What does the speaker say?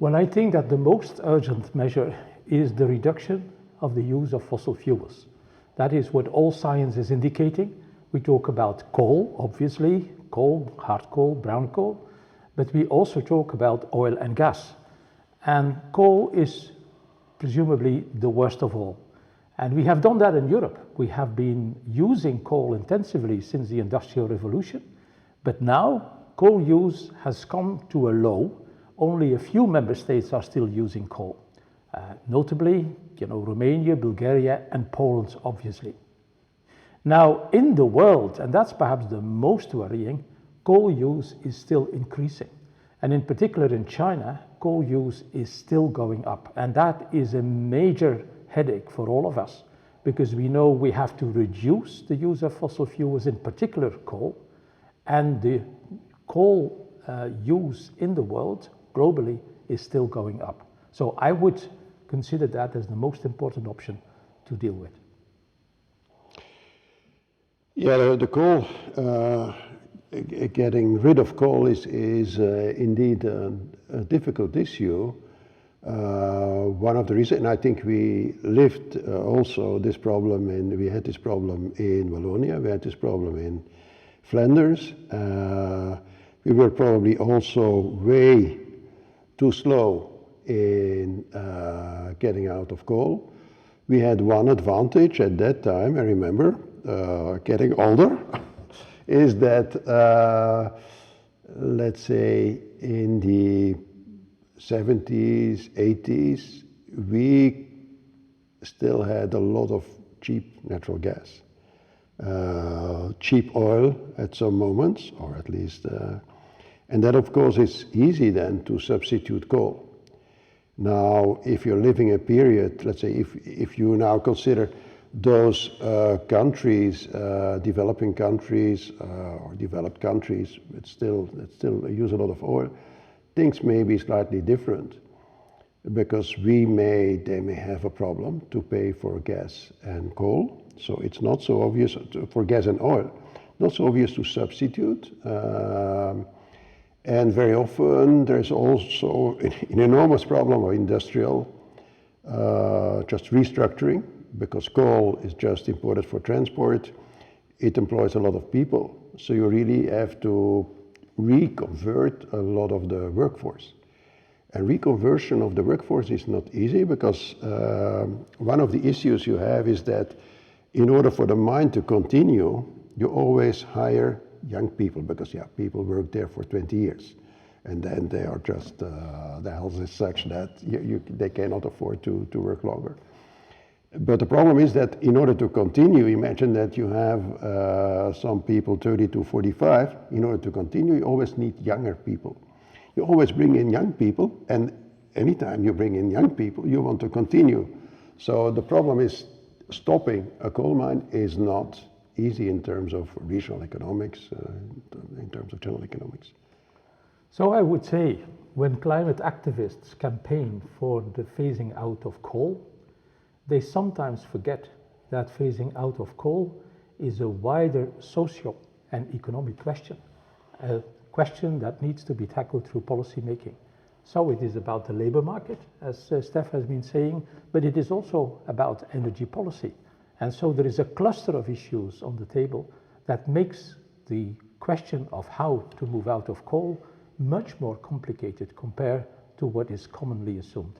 Well, I think that the most urgent measure is the reduction of the use of fossil fuels. That is what all science is indicating. We talk about coal, obviously, coal, hard coal, brown coal, but we also talk about oil and gas. And coal is presumably the worst of all. And we have done that in Europe. We have been using coal intensively since the Industrial Revolution, but now coal use has come to a low. Only a few member states are still using coal, notably, Romania, Bulgaria, and Poland, obviously. Now, in the world, and that's perhaps the most worrying, coal use is still increasing. And in particular in China, coal use is still going up. And that is a major headache for all of us, because we know we have to reduce the use of fossil fuels, in particular coal, and the coal use in the world globally is still going up. So I would consider that as the most important option to deal with. Yeah, the coal, getting rid of coal is indeed a difficult issue. One of the reasons, and I think we lived also this problem, we had this problem in Wallonia, we had this problem in Flanders. We were probably also way too slow in getting out of coal. We had one advantage at that time, I remember, getting older, is that, let's say, in the 70s, 80s, we still had a lot of cheap natural gas, cheap oil at some moments, or at least, and that of course is easy then to substitute coal. Now, if you're living a period, let's say if you now consider those countries, developing countries or developed countries that still use a lot of oil, things may be slightly different, because they may have a problem to pay for gas and coal. So it's not so obvious for gas and oil, not so obvious to substitute. And very often there's also an enormous problem of industrial just restructuring, because coal is just imported for transport. It employs a lot of people. So you really have to reconvert a lot of the workforce. And reconversion of the workforce is not easy, because one of the issues you have is that in order for the mine to continue, you always hire young people, because people work there for 20 years. And then they are just, the health is such that they cannot afford to work longer. But the problem is that in order to continue, imagine that you have some people 30 to 45, in order to continue, you always need younger people. You always bring in young people, and anytime you bring in young people, you want to continue. So the problem is stopping a coal mine is not easy in terms of regional economics, in terms of general economics. So I would say when climate activists campaign for the phasing out of coal, they sometimes forget that phasing out of coal is a wider social and economic question, a question that needs to be tackled through policy making. So it is about the labor market, as Stef has been saying, but it is also about energy policy. And so there is a cluster of issues on the table that makes the question of how to move out of coal much more complicated compared to what is commonly assumed.